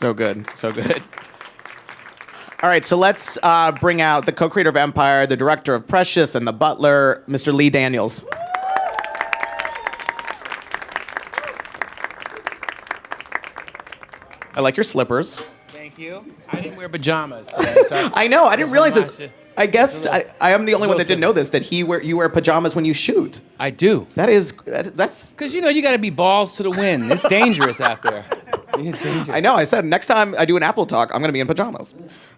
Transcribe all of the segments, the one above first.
So good. So good. All right, so let's bring out the co-creator of Empire, the director of Precious and The Butler, Mr. Lee Daniels. I like your slippers. Thank you. I didn't wear pajamas today, so I know. I didn't realize this. I guess little- I am the only one that didn't know slipper. this. That you wear pajamas when you shoot. I do. That's. Because, you got to be balls to the wind. It's dangerous out there. It's dangerous. I know. I said next time I do an Apple talk, I'm going to be in pajamas.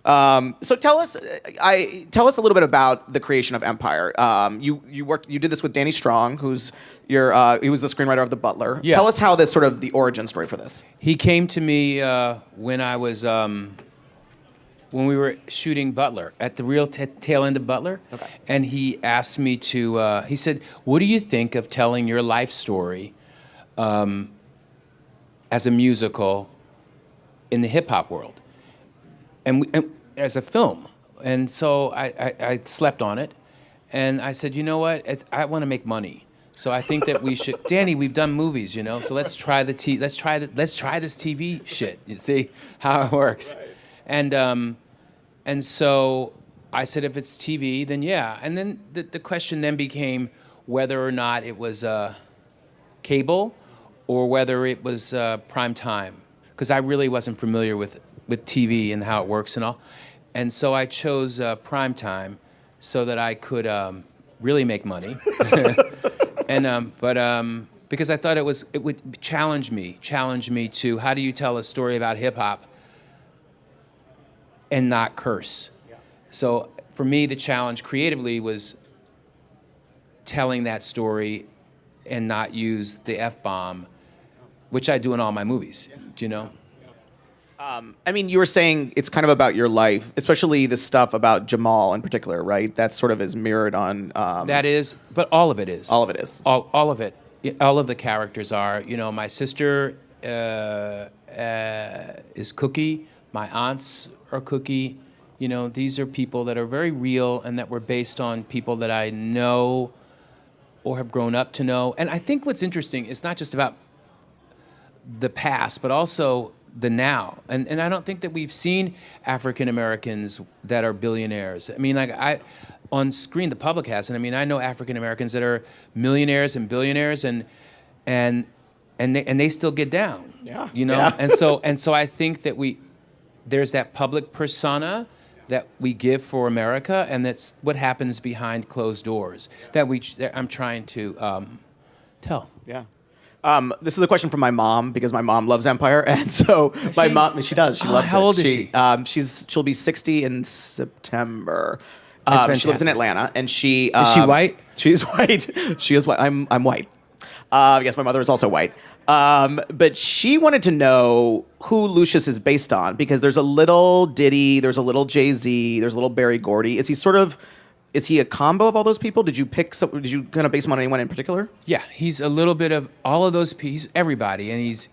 So tell us a little bit about the creation of Empire. You did this with Danny Strong, he was the screenwriter of The Butler. Yeah. Tell us how this sort of the origin story for this. He came to me when I was when we were shooting Butler at the real tail end of Butler, Okay. and he asked me to. He said, "What do you think of telling your life story as a musical in the hip hop world, and as a film?" And so I slept on it, and I said, "You know what? I want to make money." So I think that we should, Danny. We've done movies, so let's try this TV shit. You see how it works, and so I said, if it's TV, then yeah. And then the question then became whether or not it was cable or whether it was prime time, because I really wasn't familiar with TV and how it works and all. And so I chose prime time so that I could really make money. But because I thought it would challenge me to, how do you tell a story about hip hop and not curse? Yeah. So for me, the challenge creatively was telling that story and not use the F-bomb, which I do in all my movies, do you know? I mean, you were saying it's kind of about your life, especially the stuff about Jamal in particular, right? That sort of is mirrored on. That is, but all of it is. All of it is. All of it. All of the characters are. My sister is Cookie. My aunts are Cookie. These are people that are very real and that were based on people that I know or have grown up to know. And I think what's interesting is not just about the past, but also the now. And I don't think that we've seen African Americans that are billionaires. I mean, on screen, the public has, and I mean, I know African Americans that are millionaires and billionaires, and they still get down. Yeah. Yeah. And so I think that there's that public persona that we give for America, and that's what happens behind closed doors that I'm trying to tell. Yeah. This is a question from my mom because my mom loves Empire, and so my mom, she does. She loves it. How old is she? She'll be 60 in September. That's she lives in Atlanta, and she Is she white? She's white. She is white. I'm white. Yes, my mother is also white. But she wanted to know who Lucius is based on because there's a little Diddy, there's a little Jay-Z, there's a little Berry Gordy. Is he a combo of all those people? Did you kind of base him on anyone in particular? Yeah, he's a little bit of all of those. He's everybody, and he's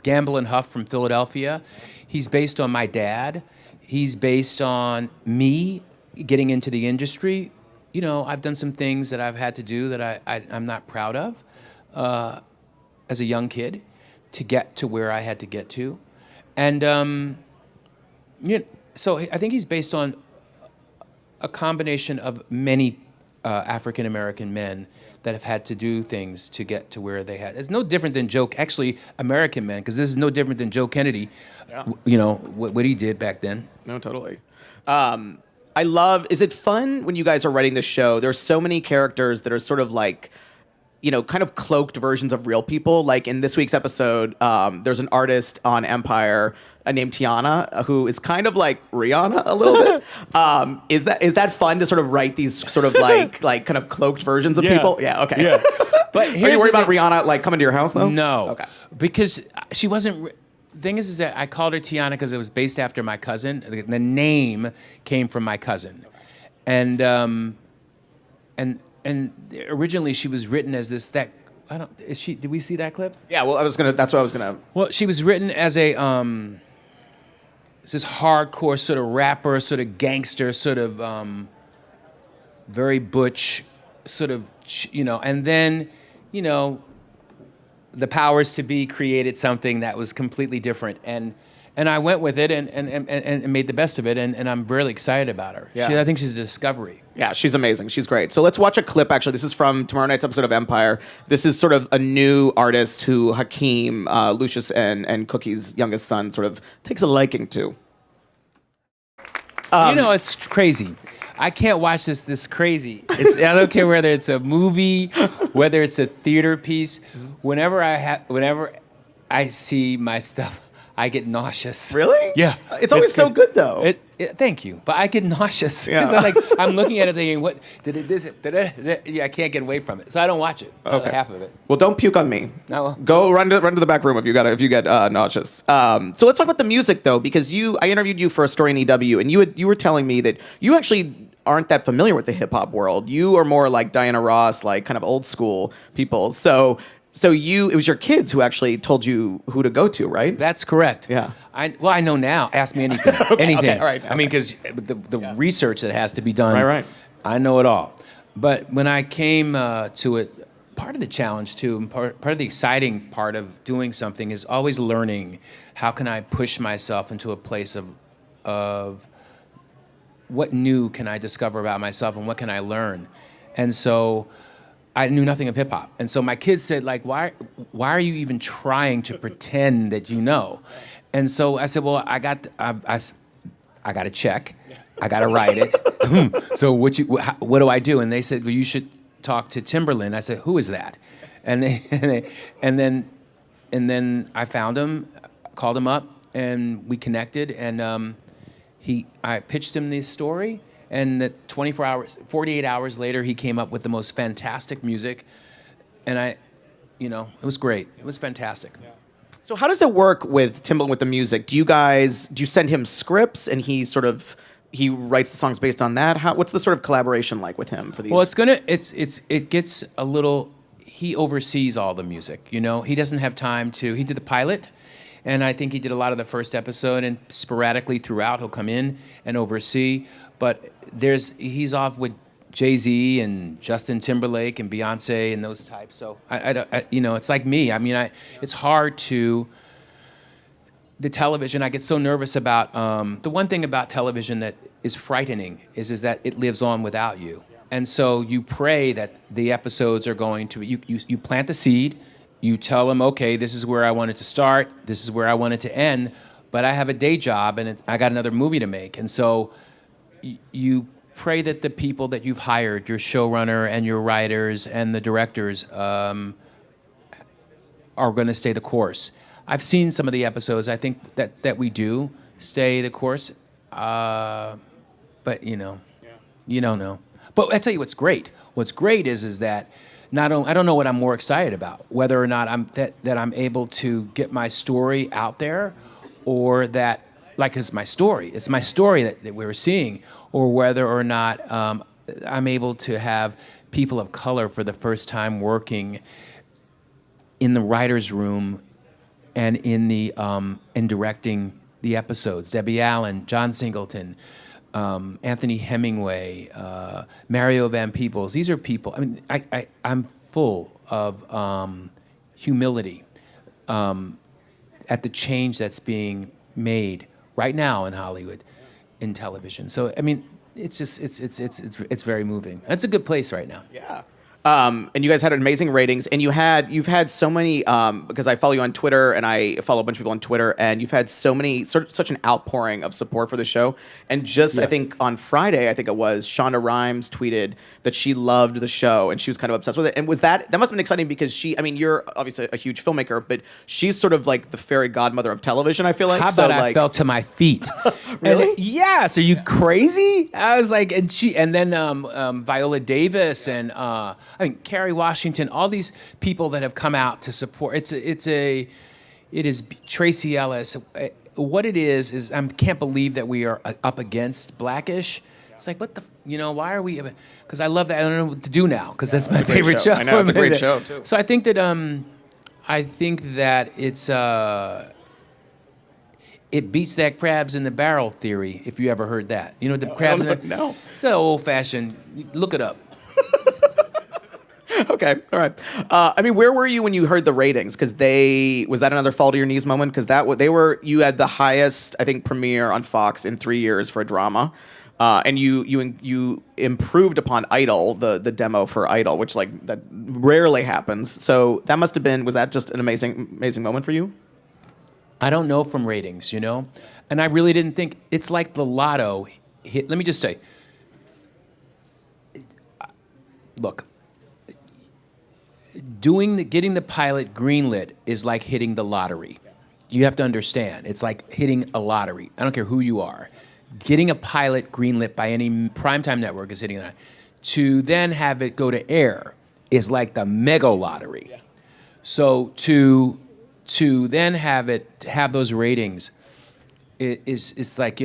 Gamble and Huff from Philadelphia. He's based on my dad. He's based on me getting into the industry. I've done some things that I've had to do that I'm not proud of as a young kid to get to where I had to get to, and so I think he's based on a combination of many African American men that have had to do things to get to where they had. It's no different than American men, because this is no different than Joe Kennedy. Yeah. What he did back then. No, totally. Is it fun when you guys are writing this show? There's so many characters that are sort of like, kind of cloaked versions of real people. Like in this week's episode, there's an artist on Empire named Tiana, who is kind of like Rihanna a little bit. Is that fun to sort of write these sort of like kind of cloaked versions of people? Yeah. Okay. Yeah. But are you worried about Rihanna like coming to your house though? No. Okay. Because she wasn't. The thing is that I called her Tiana because it was based after my cousin. The name came from my cousin, and originally she was written as this. Did we see that clip? Yeah. Well, that's what I was gonna. Well, she was written as a this hardcore sort of rapper, sort of gangster, sort of very butch, sort of and then the powers to be created something that was completely different, and And I went with it and made the best of it, and I'm really excited about her. Yeah. I think she's a discovery. Yeah, she's amazing. She's great. So let's watch a clip. Actually, this is from tomorrow night's episode of Empire. This is sort of a new artist who Hakeem, Lucius and Cookie's youngest son, sort of takes a liking to. It's crazy. I can't watch this crazy. I don't care whether it's a movie, whether it's a theater piece. Whenever I see my stuff, I get nauseous. Really? Yeah. It's always so good, though. Thank you, but I get nauseous because Yeah. I'm looking at it thinking, what did it this? Yeah, I can't get away from it, so I don't watch it. Okay. Half of it. Well, don't puke on me. No. Go run to the back room if you get nauseous. So let's talk about the music though, because I interviewed you for a story in EW, and you were telling me that you actually aren't that familiar with the hip hop world. You are more like Diana Ross, like kind of old school people. So it was your kids who actually told you who to go to, right? That's correct. Yeah. I know now. Ask me anything. Anything. all right, I mean, because the research that has to be done. Right. I know it all. But when I came to it, part of the challenge too, and part of the exciting part of doing something is always learning. How can I push myself into a place of what new can I discover about myself and what can I learn? And so I knew nothing of hip hop. And so my kids said, like, why are you even trying to pretend that you know? And so I said, well, I got a check. I got to write it. So what do I do? And they said, well, you should talk to Timberland. I said, who is that? And then I found him, called him up, and we connected. And I pitched him this story. And that 48 hours later, he came up with the most fantastic music. And it was great. It was fantastic. Yeah. So how does it work with Timbaland with the music? Do you send him scripts and he writes the songs based on that? What's the sort of collaboration like with him for these? Well, it gets a little, he oversees all the music, He doesn't have time he did the pilot, and I think he did a lot of the first episode, and sporadically throughout he'll come in and oversee, but he's off with Jay-Z and Justin Timberlake and Beyonce and those types. So it's like me. I mean, it's hard the television. I get so nervous about the one thing about television that is frightening is that it lives on without you. And so you pray that the episodes are going to you plant the seed. You tell them, okay, this is where I want it to start. This is where I want it to end. But I have a day job and I got another movie to make. And so you pray that the people that you've hired, your showrunner and your writers and the directors, are going to stay the course. I've seen some of the episodes. I think that we do stay the course, but you don't know. But I tell you what's great. What's great is that I don't know what I'm more excited about, whether or not I'm able to get my story out there, or that it's my story. It's my story that we're seeing, or whether or not I'm able to have people of color for the first time working in the writer's room and in directing the episodes. Debbie Allen, John Singleton, Anthony Hemingway, Mario Van Peebles. These are people. I mean, I'm full of humility at the change that's being made right now in Hollywood, in television. So I mean, it's just it's very moving. It's a good place right now. Yeah. And you guys had amazing ratings, and you've had so many, because I follow you on Twitter and I follow a bunch of people on Twitter, and you've had so many, such an outpouring of support for the show. And I think on Friday, I think it was, Shonda Rhimes tweeted that she loved the show and she was kind of obsessed with it. And that must have been exciting because you're obviously a huge filmmaker, but she's sort of like the fairy godmother of television, I feel like. How about I fell to my feet? Really? Yes. Are you crazy? I was like, and then Viola Davis and Kerry Washington, all these people that have come out to support. It is Tracy Ellis. What it is I can't believe that we are up against Blackish. It's like, what the, why are we? Because I love that. I don't know what to do now because that's my favorite show. I know, it's a great show too. So I think that it's it beats that crabs in the barrel theory. If you ever heard that, the crabs in the no. It's so old fashioned. Look it up. Okay, all right. I mean, where were you when you heard the ratings? Because was that another fall to your knees moment? Because you had the highest, I think, premiere on Fox in 3 years for a drama, and you improved upon Idol, the demo for Idol, which like that rarely happens. So that must have been, was that just an amazing moment for you? I don't know from ratings, and I really didn't think it's like the lotto hit. Let me just say, look, getting the pilot greenlit is like hitting the lottery. You have to understand, it's like hitting a lottery. I don't care who you are. Getting a pilot greenlit by any primetime network is hitting that. To then have it go to air is like the mega lottery. Yeah. So to then have those ratings it's like,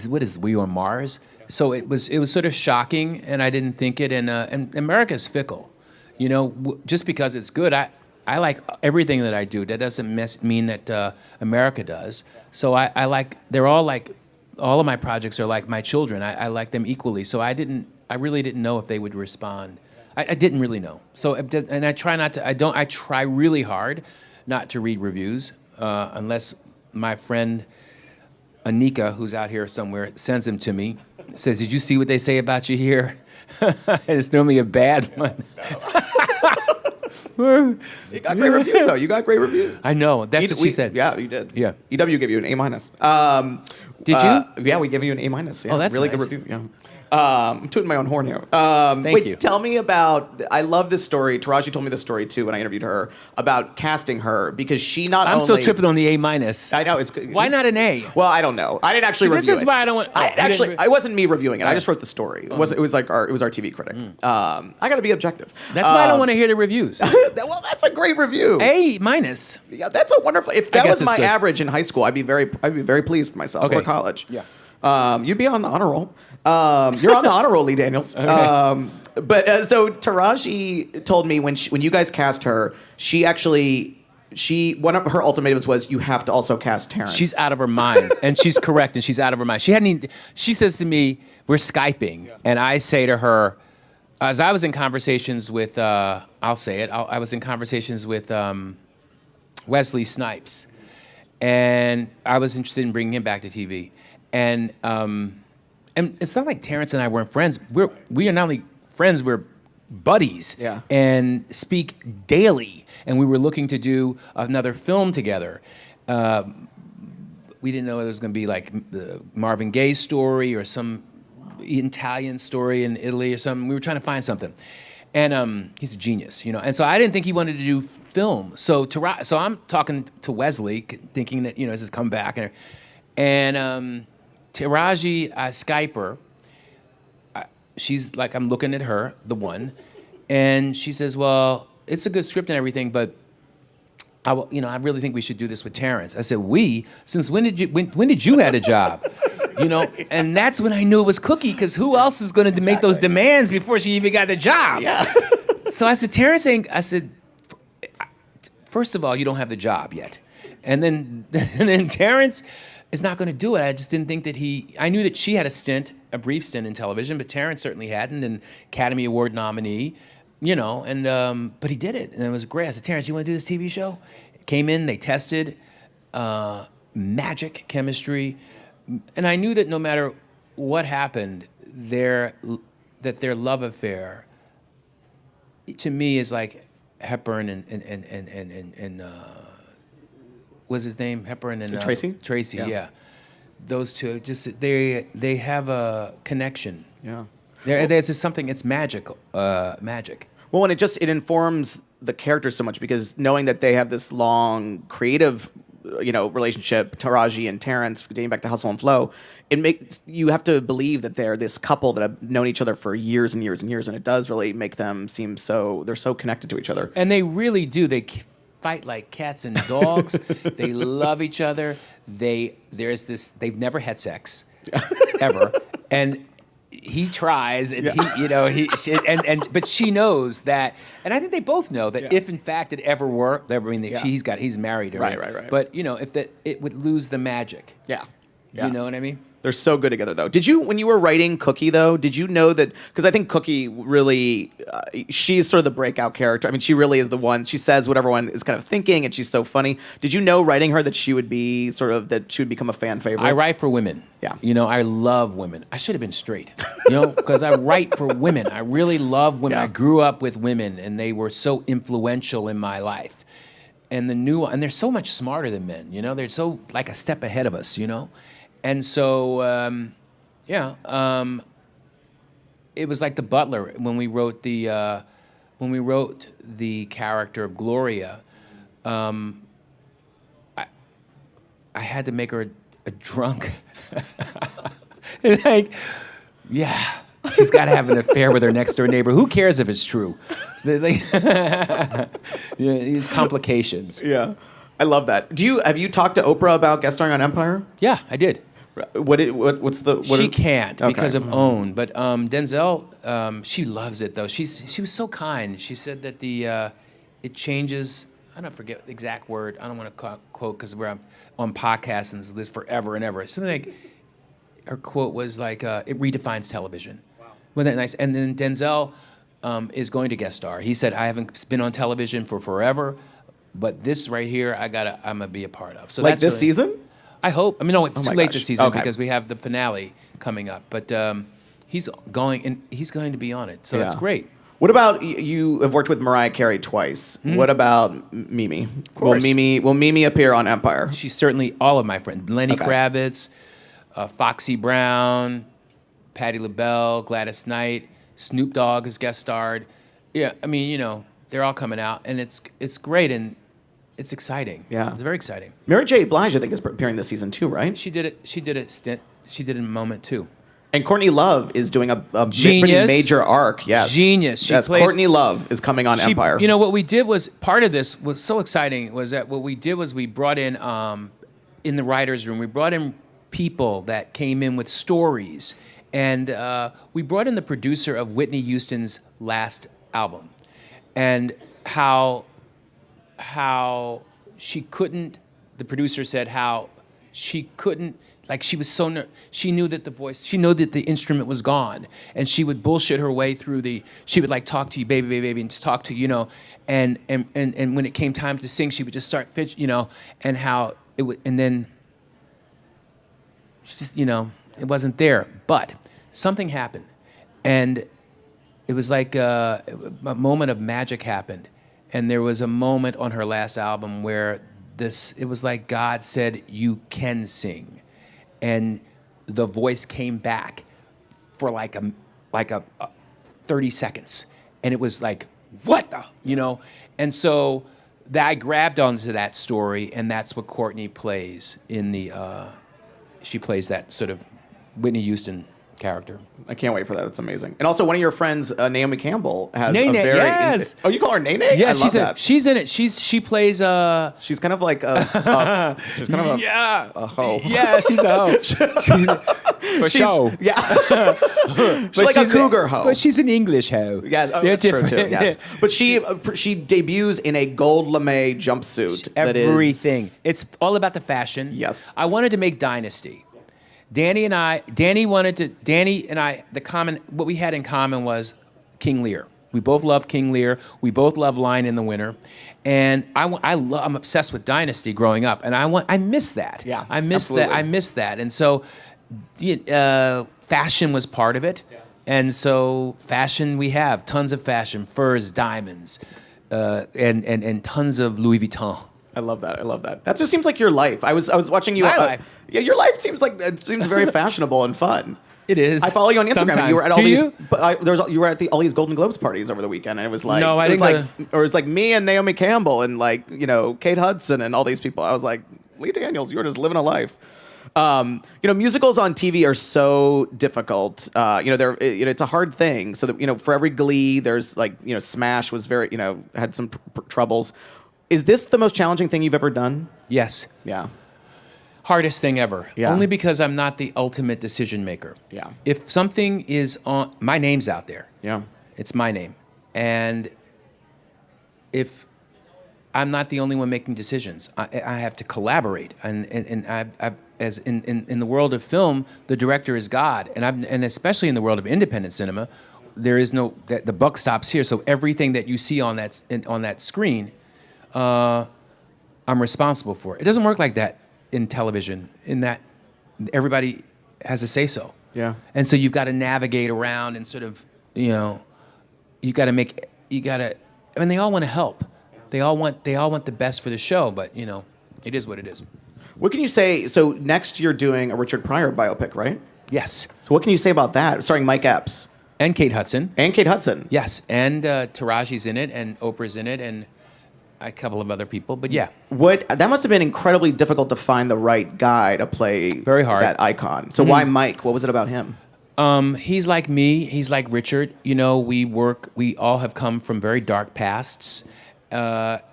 what is We on Mars? So it was sort of shocking, and I didn't think it. And America's fickle, just because it's good. I like everything that I do. That doesn't mean that America does. So they're all like, all of my projects are like my children. I like them equally. So I really didn't know if they would respond. I didn't really know. So, and I try not to. I try really hard not to read reviews unless my friend Anika, who's out here somewhere, sends them to me. Says, "Did you see what they say about you here?" It's normally a bad one. You got great reviews, though. You got great reviews. I know. That's what she said. Yeah, you did. Yeah. EW gave you an A-. Did you? Yeah, we gave you an A-. Yeah. Oh, that's really nice. Good review. Yeah. I'm tooting my own horn here. Thank you. Tell me about. I love this story. Taraji told me this story too when I interviewed her about casting her because she not I'm only. still tripping on the A-. I know it's good. Why not an A? Well, I don't know. I didn't actually review it. This is why I don't want. It wasn't me reviewing it. I just wrote the story. It was our TV critic. I got to be objective. That's why I don't want to hear the reviews. Well, that's a great review. A-. Yeah, that's a wonderful. If that was my average in high school, I'd be very pleased with myself. Okay. Or college. Yeah. You'd be on the honor roll. You're on the honor roll, Lee Daniels. Okay. But so Taraji told me when you guys cast her, one of her ultimatums was you have to also cast Terrence. She's out of her mind, and she's correct, and she's out of her mind. She says to me, we're Skyping, and I say to her, as I was in conversations with, I'll say it, I was in conversations with Wesley Snipes, and I was interested in bringing him back to TV, and it's not like Terrence and I weren't friends. We are not only friends, we're buddies. Yeah. And speak daily. And we were looking to do another film together. We didn't know it was going to be like the Marvin Gaye story or some Italian story in Italy or something. We were trying to find something. And he's a genius, And so I didn't think he wanted to do film. So I'm talking to Wesley, thinking that, this is come back. And Taraji, I Skype her. She's like, I'm looking at her, the one, and she says, "Well, it's a good script and everything, but I really think we should do this with Terrence." I said, "We? Since when did you had a job?" And that's when I knew it was Cookie, because who else is going to make those demands before she even got the job? Yeah. So I said, Terrence ain't. I said, first of all, you don't have the job yet, and then Terrence is not going to do it. I just didn't think that I knew that she had a brief stint in television, but Terrence certainly hadn't, an Academy Award nominee, but he did it, and it was great. I said, Terrence, you want to do this TV show? Came in, they tested, magic chemistry, and I knew that no matter what happened, their love affair, to me, is like Hepburn and what's his name? Hepburn and Tracy? Tracy, yeah. Those two, just they have a connection. Yeah. There's just something. It's magical. Magic. Well, and it informs the characters so much because knowing that they have this long creative, relationship, Taraji and Terrence, dating back to Hustle and Flow, you have to believe that they're this couple that have known each other for years and years and years, and it does really make them seem they're so connected to each other. And they really do. They fight like cats and dogs. They love each other. They've never had sex ever, and he tries, and but she knows that, and I think they both know that if in fact it ever worked, he's married, right. But if it would lose the magic. Yeah. You know what I mean? They're so good together, though. Did you, when you were writing Cookie, though, did you know that? Because I think Cookie really, she's sort of the breakout character. I mean, she really is the one. She says what everyone is kind of thinking, and she's so funny. Did you know writing her that she would be that she would become a fan favorite? I write for women. Yeah. You know, I love women. I should have been straight, you know, because I write for women. I really love women. Yeah. I grew up with women, and they were so influential in my life. And they're so much smarter than men, you know? They're so like a step ahead of us, you know? And so, it was like The Butler when we wrote the character of Gloria. I had to make her a drunk. Like, yeah, she's got to have an affair with her next door neighbor. Who cares if it's true? Yeah, it's complications. Yeah, I love that. Have you talked to Oprah about guest starring on Empire? Yeah, I did. She can't Okay. because of OWN, but Denzel, she loves it though. She was so kind. She said that it changes. I don't forget the exact word. I don't want to quote because we're on podcasts and this forever and ever. Something like her quote was like, "It redefines television." Wow. Wasn't that nice? And then Denzel is going to guest star. He said, "I haven't been on television for forever, but this right here, I'm gonna be a part of." So Like that's this really, season? I hope. I mean, no, it's too my late gosh. this season Okay. because we have the finale coming up. But he's going to be on it, so that's Yeah. great. What about you? Have worked with Mariah Carey twice. What about Mimi? Of course. Will Mimi appear on Empire? She's certainly all of my friends. Lenny Okay. Kravitz, Foxy Brown, Patti LaBelle, Gladys Knight, Snoop Dogg has guest starred. Yeah, I mean, you know, they're all coming out, and it's great and it's exciting. Yeah. It's very exciting. Mary J. Blige, I think, is appearing this season too, right? She did it. She did a stint. She did it in a moment too. And Courtney Love is doing a pretty Genius. major arc. Yes, Genius. She yes, plays- Courtney Love is coming on Empire. You know what we did was part of this was so exciting was that what we did was we brought in the writers' room. We brought in people that came in with stories, and we brought in the producer of Whitney Houston's last album, and how she couldn't. The producer said how she couldn't. Like she was so she knew that she knew that the instrument was gone, and she would bullshit her way through she would like talk to you, baby, baby, baby, and just talk to you know, and when it came time to sing, she would just start you know, and how it would, and then she just, you know, it wasn't there, but something happened, and it was like a moment of magic happened, and there was a moment on her last album where it was like God said, you can sing. And the voice came back for like a 30 seconds, and it was like, what the, you know? And so I grabbed onto that story, and that's what Courtney plays in she plays that sort of Whitney Houston character. I can't wait for that. That's amazing. And also, one of your friends, Naomi Campbell, has Nene, a very. yes. Oh, you call her Nene? Yeah, I love that. she's in it. She plays She's kind of like she's kind of yeah. a hoe. Yeah, she's a hoe. For show. Yeah. She's like a cougar hoe. But she's an English hoe. Yes, oh, They're that's true too. different. Yes, but she debuts in a gold lame jumpsuit. that is- Everything. It's all about the fashion. Yes. I wanted to make Dynasty. Danny and I, what we had in common was King Lear. We both love King Lear. We both love Lion in the Winter. And I'm obsessed with Dynasty growing up. And I miss that. Yeah, I miss absolutely. that. I miss that. And so fashion was part of it. Yeah. And so fashion, we have tons of fashion, furs, diamonds, and tons of Louis Vuitton. I love that. I love that. That just seems like your life. I was watching you. My life. Yeah, your life seems very fashionable and fun. It is. I follow you on Instagram. Sometimes. And you were at all Do these. you? But you were at all these Golden Globes parties over the weekend, and it was like No, I it was didn't like, or it was like me and Naomi Campbell and like Kate Hudson and all these people. I was like, Lee Daniels, you're just living a life. Musicals on TV are so difficult. It's a hard thing. So that for every Glee, there's like Smash was very had some troubles. Is this the most challenging thing you've ever done? Yes. Yeah. Hardest thing ever. Yeah. Only because I'm not the ultimate decision maker. Yeah. If something is on, my name's out there. Yeah. It's my name. And if I'm not the only one making decisions. I have to collaborate, and I've as in the world of film, the director is God, and especially in the world of independent cinema, there is no the buck stops here. So everything that you see on that screen, I'm responsible for. It doesn't work like that in television. In that everybody has a say so. Yeah. And so you've got to navigate around and sort of, you got to. I mean, they all want to help. They all want the best for the show, but it is what it is. What can you say? So next you're doing a Richard Pryor biopic, right? Yes. So what can you say about that? Starring Mike Epps And Kate Hudson. and Kate Hudson. Yes, and Taraji's in it, and Oprah's in it, and a couple of other people. But yeah, That must have been incredibly difficult to find the right guy to play Very hard. that icon. So why Mike? What was it about him? he's like me. He's like Richard. We all have come from very dark pasts.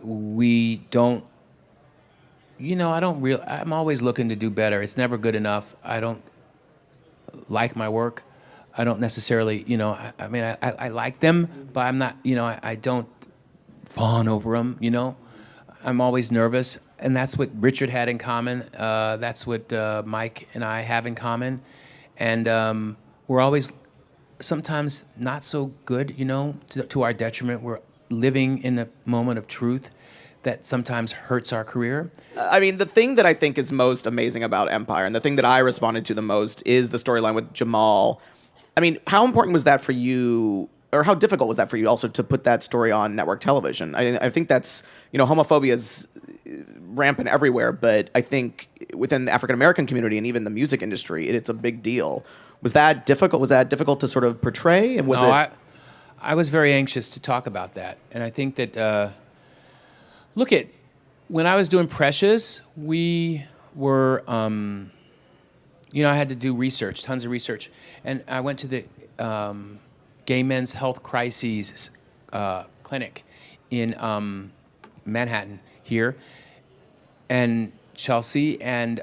We don't. I'm always looking to do better. It's never good enough. I don't like my work. I don't necessarily, I like them, but I'm not, I don't fawn over them, I'm always nervous. And that's what Richard had in common. That's what Mike and I have in common. And we're always sometimes not so good, to our detriment. We're living in a moment of truth that sometimes hurts our career. I mean, the thing that I think is most amazing about Empire, and the thing that I responded to the most, is the storyline with Jamal. I mean, how important was that for you, or how difficult was that for you also to put that story on network television? I think that's, homophobia is rampant everywhere, but I think within the African American community and even the music industry, it's a big deal. Was that difficult? Was that difficult to sort of portray? And I was very anxious to talk about that, and I think that. When I was doing Precious, we were, I had to do research, tons of research. And I went to the Gay Men's Health Crises clinic in Manhattan here and Chelsea. And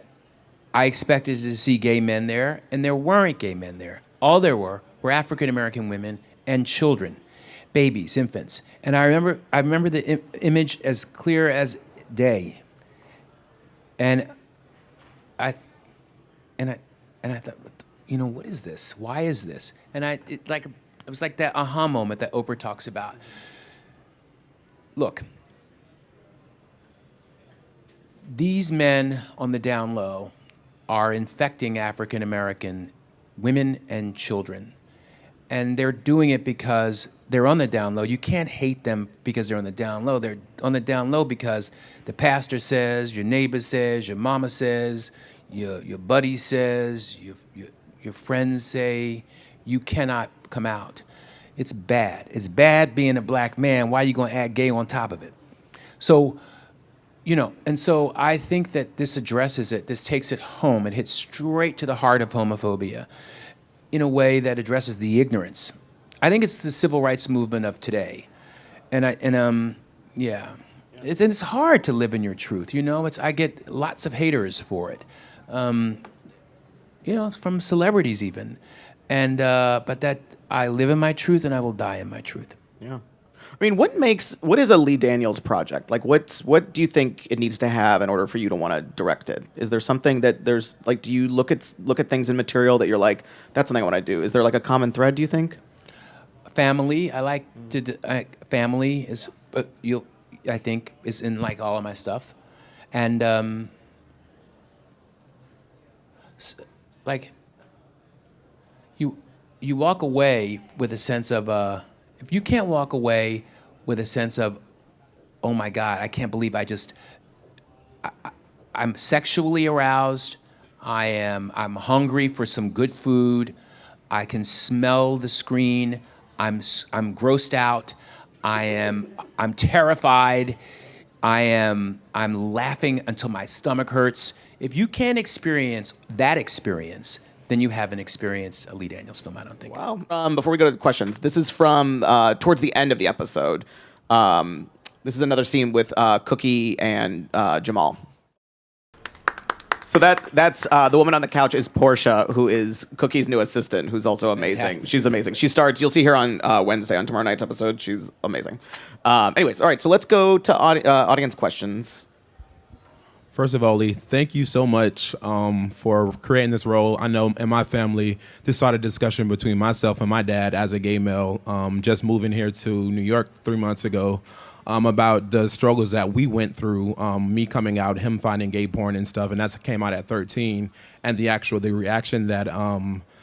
I expected to see gay men there, and there weren't gay men there. All there were African-American women and children. Babies, infants, and I remember the image as clear as day. And I thought, what is this? Why is this? And it was like that aha moment that Oprah talks about. Look, these men on the down low are infecting African American women and children. And they're doing it because they're on the down low. You can't hate them because they're on the down low. They're on the down low because the pastor says, your neighbor says, your mama says, your buddy says, your friends say, you cannot come out. It's bad. It's bad being a black man. Why are you going to add gay on top of it? So, and so I think that this addresses it. This takes it home. It hits straight to the heart of homophobia in a way that addresses the ignorance. I think it's the civil rights movement of today, it's hard to live in your truth. I get lots of haters for it, from celebrities even, but that I live in my truth and I will die in my truth. Yeah. I mean, what is a Lee Daniels project? Like, what do you think it needs to have in order for you to want to direct it? Is there something that do you look at things in material that you're like, that's something I want to do? Is there like a common thread, do you think? Family. I like family is, I think is in like all of my stuff. And, you walk away with a sense of, if you can't walk away with a sense of, oh my God, I can't believe I'm sexually aroused, I'm hungry for some good food, I can smell the screen, I'm grossed out, I'm terrified, I'm laughing until my stomach hurts. If you can't experience that experience, then you haven't experienced a Lee Daniels film, I don't think. Wow. Before we go to the questions, this is from towards the end of the episode. This is another scene with Cookie and Jamal. So that's the woman on the couch is Portia, who is Cookie's new assistant, who's also amazing. Fantastic. She's amazing. She starts. You'll see her on Wednesday on tomorrow night's episode. She's amazing. Anyways, all right. So let's go to audience questions. First of all, Lee, thank you so much for creating this role. I know in my family, this started a discussion between myself and my dad as a gay male, just moving here to New York 3 months ago, about the struggles that we went through, me coming out, him finding gay porn and stuff, and that came out at 13, and the reaction that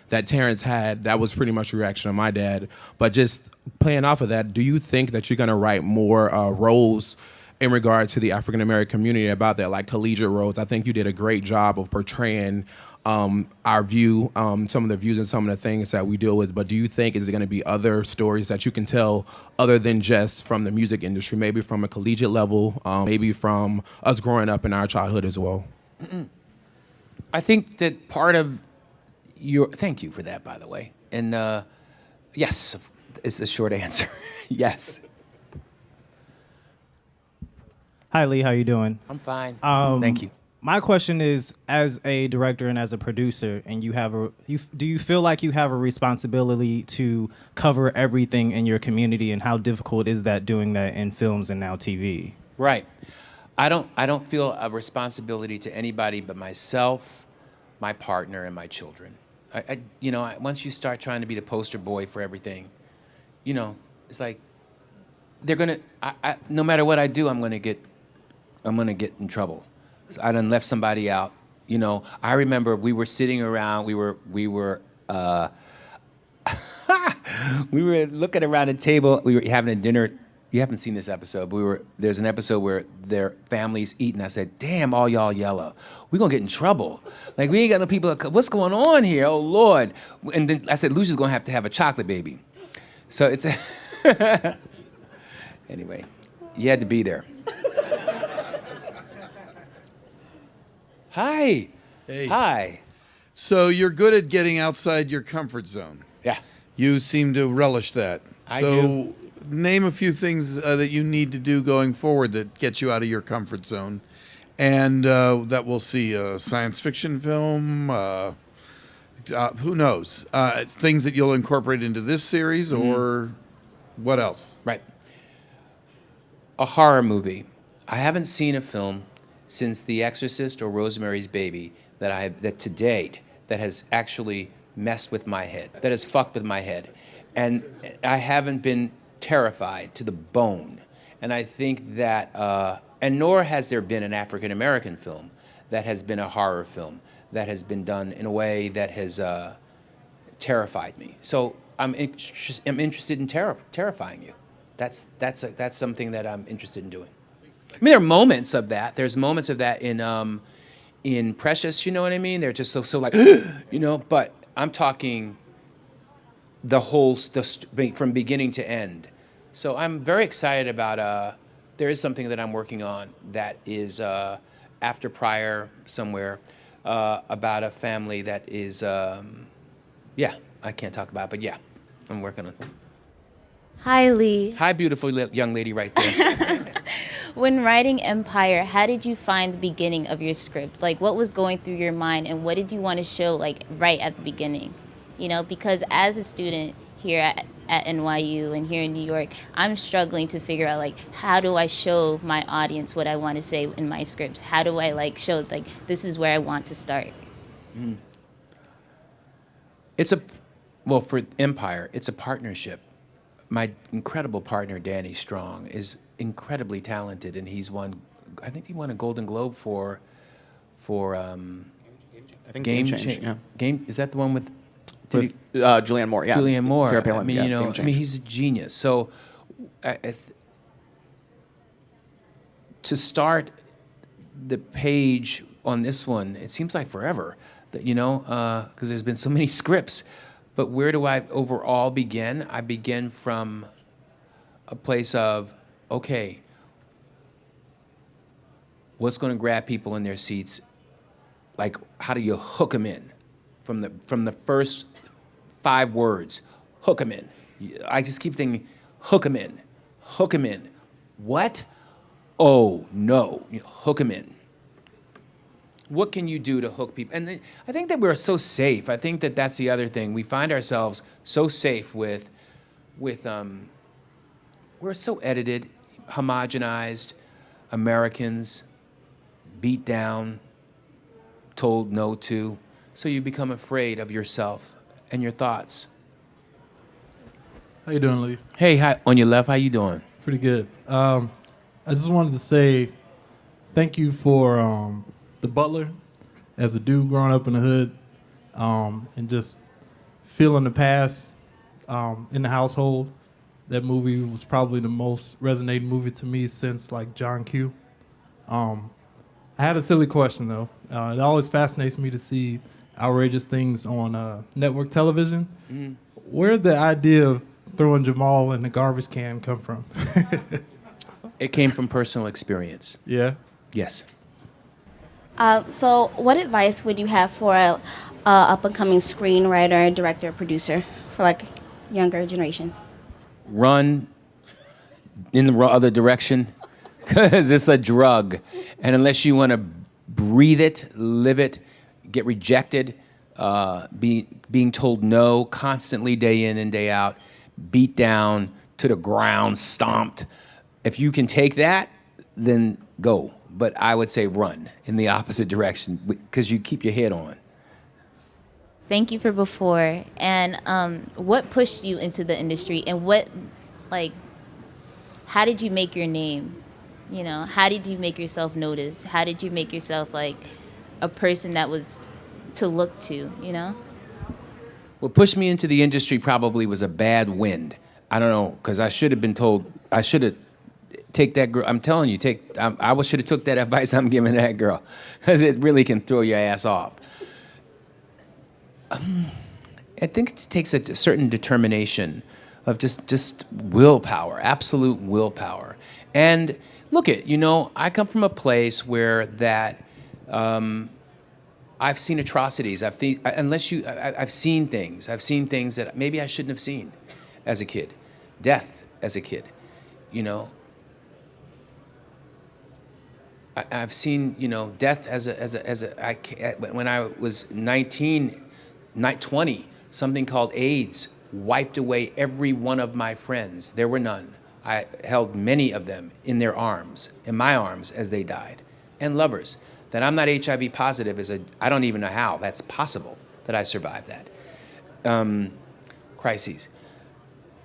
that Terrence had, that was pretty much the reaction of my dad. But just playing off of that, do you think that you're going to write more roles in regard to the African American community about that, like collegiate roles? I think you did a great job of portraying our view, some of the views and some of the things that we deal with. But do you think is there going to be other stories that you can tell other than just from the music industry, maybe from a collegiate level, maybe from us growing up in our childhood as well? I think that part of thank you for that, by the way. And yes, is the short answer. Yes. Hi, Lee. How you doing? I'm fine. Thank you. My question is, as a director and as a producer, and do you feel like you have a responsibility to cover everything in your community, and how difficult is that doing that in films and now TV? Right. I don't feel a responsibility to anybody but myself, my partner, and my children. Once you start trying to be the poster boy for everything, it's like they're gonna. No matter what I do, I'm gonna get in trouble. So I done left somebody out. I remember we were sitting around. We were we were looking around a table. We were having a dinner. You haven't seen this episode, but there's an episode where their families eat, and I said, "Damn, all y'all yellow. We're gonna get in trouble. Like we ain't got no people. What's going on here? Oh Lord!" And then I said, "Lucia's gonna have to have a chocolate baby." So it's anyway. You had to be there. Hi. Hey. Hi. So you're good at getting outside your comfort zone. Yeah. You seem to relish that. I so do. Name a few things that you need to do going forward that get you out of your comfort zone, and that we'll see a science fiction film. Who knows? Things that you'll incorporate into this series, or what else? Right. A horror movie. I haven't seen a film since The Exorcist or Rosemary's Baby that to date that has actually messed with my head, that has fucked with my head. And I haven't been terrified to the bone. And I think that, and nor has there been an African American film that has been a horror film that has been done in a way that has terrified me. So I'm interested in terrifying you. That's something that I'm interested in doing. I mean, there are moments of that. There's moments of that in Precious. You know what I mean? They're just so like, But I'm talking the whole from beginning to end. So I'm very excited about. There is something that I'm working on that is after Prior somewhere about a family that is. I can't talk about it, but yeah, I'm working on it. Hi, Lee. Hi, beautiful young lady right there. When writing Empire, how did you find the beginning of your script? Like, what was going through your mind, and what did you want to show, like, right at the beginning? Because as a student here at NYU and here in New York, I'm struggling to figure out, like, how do I show my audience what I want to say in my scripts? How do I, like, show, like, this is where I want to start? For Empire, it's a partnership. My incredible partner, Danny Strong, is incredibly talented, and I think he won a Golden Globe for I think Game Change. Yeah. Game, is that the one with Julianne Moore? Yeah. Julianne Moore. Sarah Palin. I Yeah, mean, he's a genius. So, to start the page on this one, it seems like forever, because there's been so many scripts. But where do I overall begin? I begin from a place of, okay, what's going to grab people in their seats? Like, how do you hook them in? From the first 5 words, hook them in. I just keep thinking, hook them in, hook them in. What? Oh, no, hook them in. What can you do to hook people? And I think that we're so safe. I think that that's the other thing. We find ourselves so safe with we're so edited, homogenized, Americans, beat down, told no to. So you become afraid of yourself and your thoughts. How you doing, Lee? Hey, hi, on your left, how you doing? Pretty good. I just wanted to say thank you for The Butler as a dude growing up in the hood and just feeling the past in the household. That movie was probably the most resonating movie to me since like John Q. I had a silly question though. It always fascinates me to see outrageous things on network television. Where did the idea of throwing Jamal in the garbage can come from? It came from personal experience. Yeah. Yes. So, what advice would you have for a up-and-coming screenwriter, director, producer for like younger generations? Run in the other direction because it's a drug. And unless you want to breathe it, live it, get rejected, being told no constantly day in and day out, beat down to the ground, stomped. If you can take that, then go. But I would say run in the opposite direction because you keep your head on. Thank you for before. And what pushed you into the industry, and how did you make your name? You know, how did you make yourself notice? How did you make yourself like a person that was to look to, you know? What pushed me into the industry probably was a bad wind. I don't know, because I should have been told, I should have take that girl. I'm telling you, I should have took that advice I'm giving that girl, because it really can throw your ass off. I think it takes a certain determination of just willpower, absolute willpower. And look I come from a place where that I've seen atrocities. I've seen things. I've seen things that maybe I shouldn't have seen as a kid. Death as a kid, I've seen, death when I was 20, something called AIDS wiped away every one of my friends. There were none. I held many of them in my arms as they died, and lovers. That I'm not HIV positive I don't even know how that's possible that I survived that. Crises.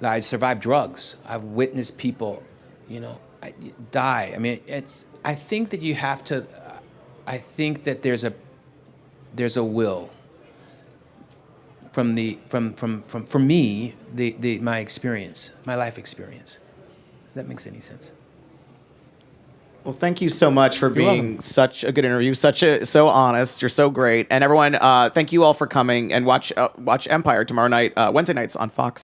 I survived drugs. I've witnessed people, die. I mean, I think that you have to. I think that there's a will. From me, my experience, my life experience. If that makes any sense. Well, thank you so much for being such a good interview, so honest. You're so great, and everyone, thank you all for coming and watch Empire tomorrow night, Wednesday nights on Fox.